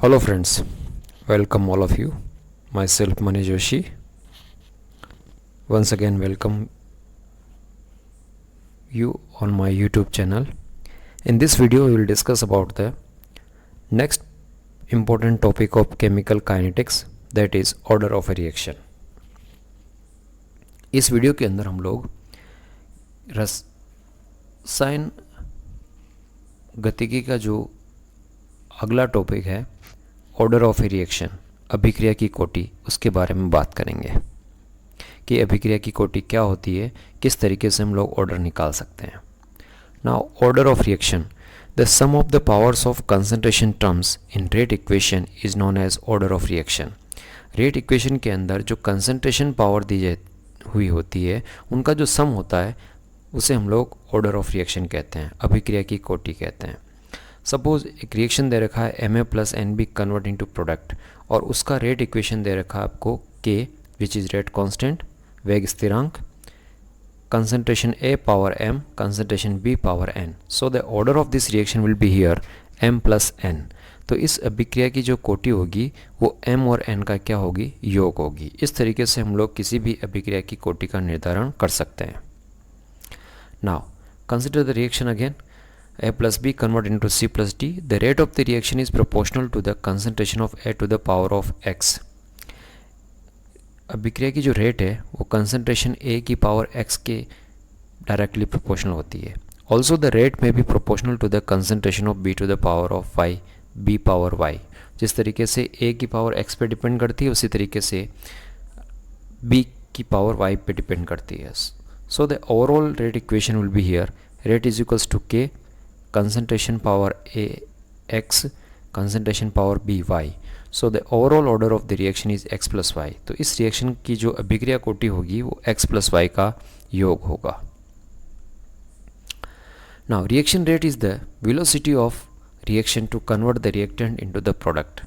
Hello friends, welcome all of you. Myself Manish Joshi. Once again welcome you on my YouTube channel. In this video we will discuss about the next important topic of chemical kinetics, that is order of a reaction. इस video के अंदर हम लोग रसायन गतिकी का जो अगला टॉपिक है ऑर्डर ऑफ ए रिएक्शन, अभिक्रिया की कोटि, उसके बारे में बात करेंगे कि अभिक्रिया की कोटि क्या होती है, किस तरीके से हम लोग ऑर्डर निकाल सकते हैं. Now order of reaction, the sum of the powers of concentration terms in rate equation is known as order of reaction. Rate equation के अंदर जो कंसंट्रेशन पावर दी हुई होती है उनका जो सम होता है उसे हम लोग ऑर्डर ऑफ रिएक्शन कहते हैं, अभिक्रिया की कोटि कहते हैं. सपोज एक रिएक्शन दे रखा है Ma plus NB convert into product और उसका रेट इक्वेशन दे रखा है आपको K which is rate constant, वेग स्थिरांक, concentration A power M, concentration B power N. So the order of this reaction will be here M plus N. तो इस अभिक्रिया की जो कोटि होगी वो M और N का क्या होगी, योग होगी. इस तरीके से हम लोग किसी भी अभिक्रिया की कोटि का निर्धारण कर सकते हैं. Now consider the reaction again. A plus B convert into C plus D. The rate of the reaction is proportional to the concentration of A to the power of X. अभिक्रिया की जो रेट है वो concentration A की power X के directly proportional होती है. Also the rate may be proportional to the concentration of B to the power of Y, B power Y. जिस तरीके से A की पावर X पे डिपेंड करती है उसी तरीके से B की पावर Y पे डिपेंड करती है. So the overall rate equation will be here rate is equals to K concentration power A X, concentration power B Y. So the overall order of the reaction is X plus Y. तो इस reaction की जो अभिक्रिया कोटि होगी वो X plus Y का योग होगा. Now reaction rate is the velocity of reaction to convert the reactant into the product.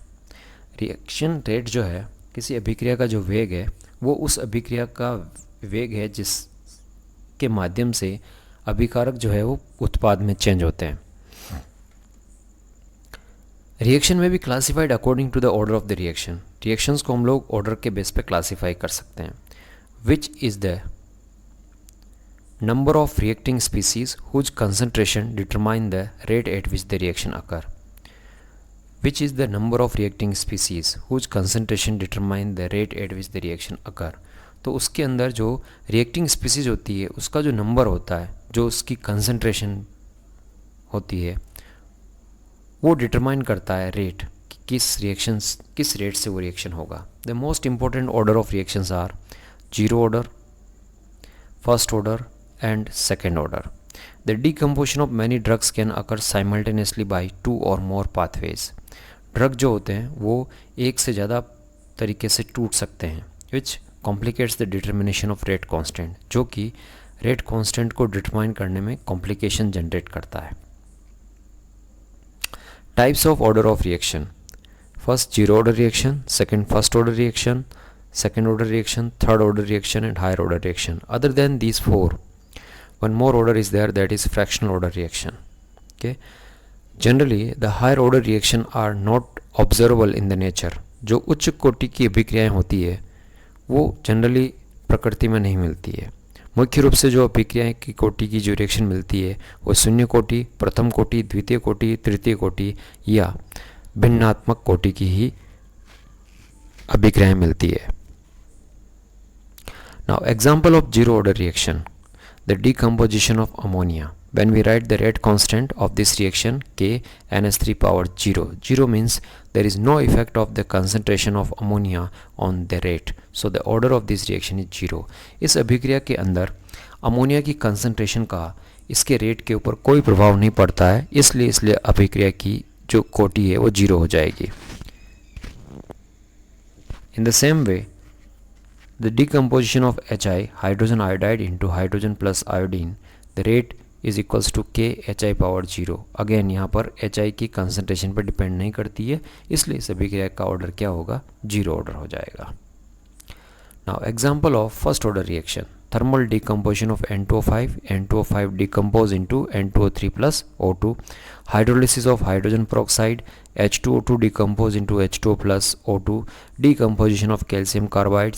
Reaction rate जो है किसी अभिक्रिया का जो वेग है वो उस अभिक्रिया का वेग है जिसके माध्यम से अभिकारक जो है वो उत्पाद में चेंज होते हैं. रिएक्शन में भी classified according to the order of the reaction. Reactions को हम लोग ऑर्डर के बेस पे क्लासिफाई कर सकते हैं. Which is the number of reacting species whose concentration determine the rate at which the reaction occur. Which is the number of reacting species whose concentration determine the rate at which the reaction occur. तो उसके अंदर जो reacting species होती है उसका जो number होता है, जो उसकी कंसंट्रेशन होती है, वो डिटरमाइन करता है रेट कि किस रेट से वो रिएक्शन होगा. The most important order of reactions are zero order, first order and second order. The decomposition of many drugs can occur simultaneously by 2 or more pathways. Drug जो होते हैं वो एक से ज़्यादा तरीके से टूट सकते हैं, which complicates the determination of rate constant, जो कि रेट कांस्टेंट को डिटरमाइन करने में कॉम्प्लिकेशन जनरेट करता है. Types of order of reaction. First zero order reaction, second first order reaction, second order reaction, third order reaction and higher order reaction. Other than these four, one more order is there, that is fractional order reaction. Okay, generally the higher order reaction are not observable in the nature. जो उच्च कोटि की अभिक्रियाएं होती है वो generally प्रकृति में नहीं मिलती है. मुख्य रूप से जो अभिक्रियाएं की कोटि की जो रिएक्शन मिलती है वो शून्य कोटि, प्रथम कोटि, द्वितीय कोटि, तृतीय कोटि या भिन्नात्मक कोटि की ही अभिक्रियाएं मिलती है. Now example of zero order reaction, the decomposition of ammonia. When we write the rate constant of this reaction K NH3 power 0. 0 means there is no effect of the concentration of ammonia on the rate. So the order of this reaction is 0. इस अभिक्रिया के अंदर ammonia की concentration का इसके rate के ऊपर कोई प्रभाव नहीं पड़ता है, इसलिए अभिक्रिया की जो कोटि है वो 0 हो जाएगी. In the same way, the decomposition of HI, hydrogen iodide into hydrogen plus iodine, the rate is equals to K HI power 0. Again यहाँ पर HI की कंसंट्रेशन पर डिपेंड नहीं करती है, इसलिए इस अभिक्रिया का ऑर्डर क्या होगा, जीरो ऑर्डर हो जाएगा. Now example of first order reaction. thermal decomposition of N2O5, N2O5 decompose into N2O3 plus O2, hydrolysis of hydrogen peroxide, H2O2 decompose into H2O plus O2, decomposition of calcium carbonate,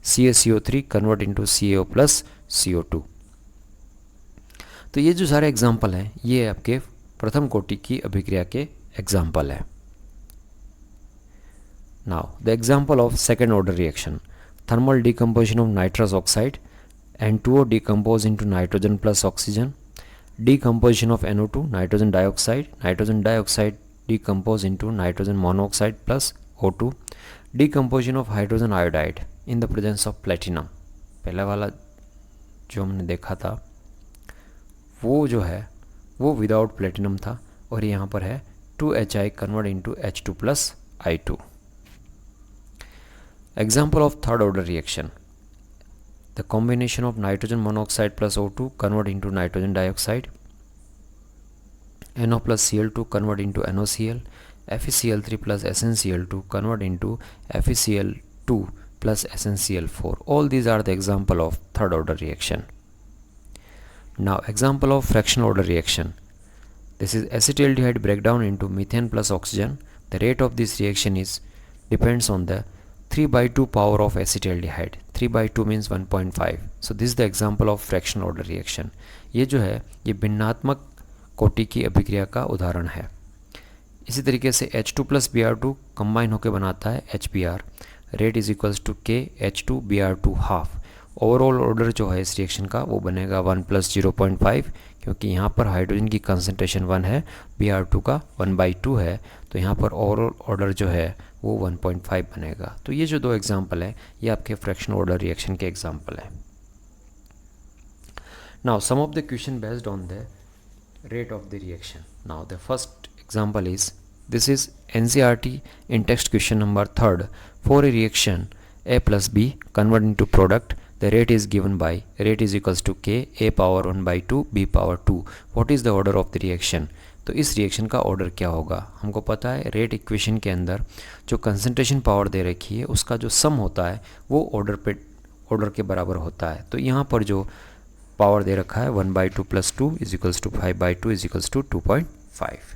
CaCO3 convert into CaO plus CO2। तो ये जो सारे example हैं ये आपके प्रथम कोटि की अभिक्रिया के एग्जाम्पल है। Now the example of second order reaction, thermal decomposition of nitrous oxide, N2O decompose into nitrogen plus oxygen, decomposition of NO2 nitrogen dioxide decompose into nitrogen monoxide plus O2, decomposition of hydrogen iodide in the presence of platinum। पहला वाला जो हमने देखा था वो जो है वो विदाउट प्लेटिनम था और यहाँ पर है 2HI convert into H2 plus I2। Example of third order reaction, the combination of nitrogen monoxide plus O2 convert into nitrogen dioxide, NO plus Cl2 convert into NaCl, FeCl3 plus SnCl2 convert into FeCl2 plus SnCl4। All these are the example of third order reaction। Now example of fractional order reaction, this is acetaldehyde breakdown into methane plus oxygen। The rate of this reaction is depends on the 3/2 power of acetaldehyde। 3/2 means 1.5। So this is the example of fractional order reaction। ये जो है ये भिन्नात्मक कोटि की अभिक्रिया का उदाहरण है। इसी तरीके से H2 प्लस Br2 कंबाइन होकर बनाता है HBr, rate is equals to K H2 Br2 half. Overall order जो है इस रिएक्शन का वो बनेगा 1 प्लस 0.5, क्योंकि यहाँ पर हाइड्रोजन की कंसंट्रेशन 1 है, Br2 का 1/2 है, तो यहाँ पर ओवरऑल ऑर्डर जो है वो 1.5 बनेगा। तो ये जो दो एग्जाम्पल है ये आपके फ्रैक्शनल ऑर्डर रिएक्शन के एग्जाम्पल है। Now some of the question based on the rate of the reaction. Now the first example is this is NCERT in text question number 3rd। For a reaction A plus B convert into product, the rate is given by rate is equals to K A power 1/2 B power 2। What is the order of the reaction? तो इस reaction का order क्या होगा? हमको पता है rate equation के अंदर जो कंसंट्रेशन पावर दे रखी है उसका जो सम होता है वो ऑर्डर के बराबर होता है। तो यहाँ पर जो पावर दे रखा है 1/2 plus 2 is equals to 5/2 is equals to 2.5।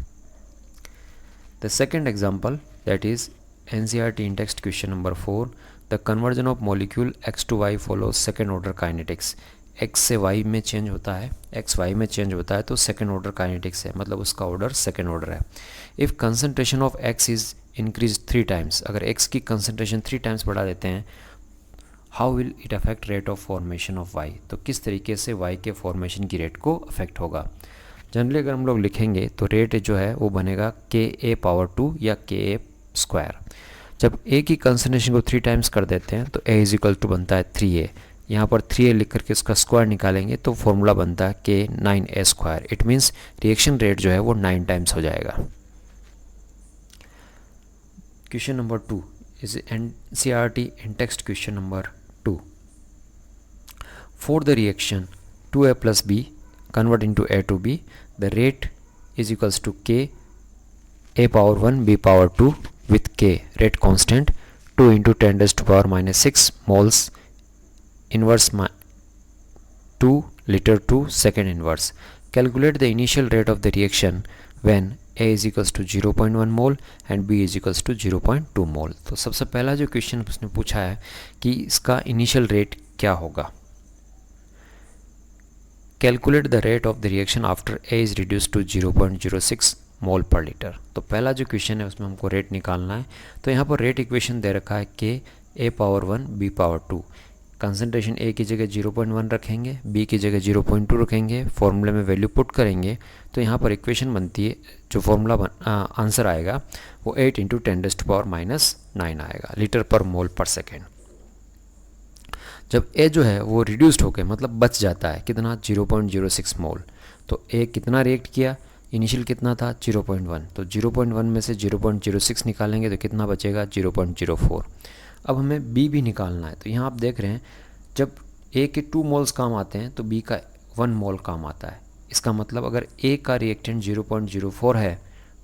The second example that is NCERT in text question number 4। The conversion of molecule X to Y follows second order kinetics। X से Y में change होता है, X Y में change होता है तो second order kinetics है, मतलब उसका ऑर्डर सेकेंड ऑर्डर है। If concentration of X is increase 3 times, अगर X की कंसंट्रेशन 3 टाइम्स बढ़ा देते हैं, how will it affect rate of formation of Y? तो किस तरीके से Y के फॉर्मेशन की रेट को अफेक्ट होगा? जनरली अगर हम लोग लिखेंगे तो रेट जो है वो बनेगा KA पावर 2 या KA स्क्वायर। जब A की कंसंट्रेशन को 3 टाइम्स कर देते हैं तो A इज इक्वल टू बनता है 3A। यहाँ पर 3A लिख करके उसका स्क्वायर निकालेंगे तो फॉर्मूला बनता है K 9A square. It means reaction rate जो है वो 9 टाइम्स हो जाएगा। Question number 2 is NCERT in text question number 2। For the reaction 2A plus B convert into A to B, the rate is equals to K A power 1 B power 2 with K rate constant 2 into 10 raised to power minus 6 moles inverse 2 liter to second inverse। Calculate the initial rate of the reaction when A is equals to 0.1 mole and B is equals to 0.2 mole। तो सबसे पहला जो question उसने पूछा है कि इसका initial rate क्या होगा। Calculate the rate of the reaction after A is reduced to 0.06 मोल पर लीटर। तो पहला जो क्वेश्चन है उसमें हमको रेट निकालना है। तो यहाँ पर रेट इक्वेशन दे रखा है K A power 1 B power 2। Concentration A की जगह 0.1 रखेंगे, B की जगह 0.2 रखेंगे, फॉर्मूले में वैल्यू पुट करेंगे तो यहाँ पर इक्वेशन बनती है, जो फॉर्मूला आंसर आएगा वो 8 into 10 raised to power minus 9 आएगा लीटर पर मोल पर सेकेंड। जब A जो है वो रिड्यूस्ड होकर मतलब बच जाता है कितना 0.06 मोल, तो A कितना रिएक्ट किया, इनिशियल कितना था 0.1, तो 0.1 में से 0.06 निकालेंगे तो कितना बचेगा 0.04। अब हमें B भी निकालना है। तो यहाँ आप देख रहे हैं जब A के 2 मोल्स काम आते हैं तो B का 1 मोल काम आता है। इसका मतलब अगर A का रिएक्टेंट 0.04 है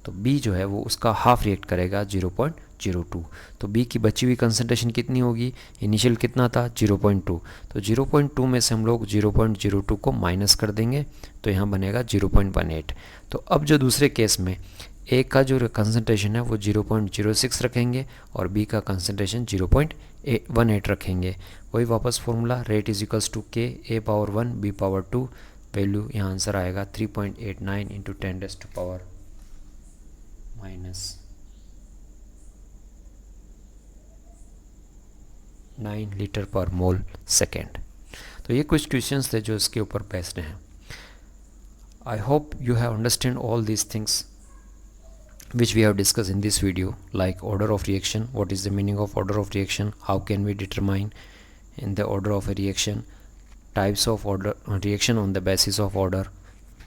तो B जो है वो उसका हाफ रिएक्ट करेगा 0.04 0.02। तो B की बची हुई कंसंट्रेशन कितनी होगी, इनिशियल कितना था 0.2, तो 0.2 में से हम लोग 0.02 को माइनस कर देंगे तो यहाँ बनेगा 0.18। तो अब जो दूसरे केस में A का जो कंसंट्रेशन है वो 0.06 रखेंगे और B का कंसंट्रेशन 0.18 रखेंगे। वही वापस formula, rate is equals to K A power 1 B power 2, value यहाँ आंसर आएगा 3.89 इंटू 10⁻⁹ लीटर पर मोल सेकेंड। तो ये कुछ क्वेश्चंस थे जो इसके ऊपर बेस्ड हैं। I hope you have understand all these things which we have discussed in this video, like order of reaction, what is the meaning of order of reaction, how can we determine in the order of a reaction, types of order reaction on the basis of order,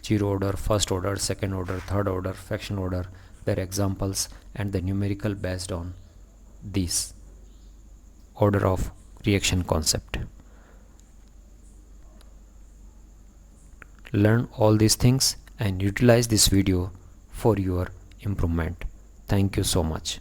zero order, first order, second order, third order, fraction order, their examples, and the numerical based on this order of reaction concept. Learn all these things and utilize this video for your improvement. Thank you so much.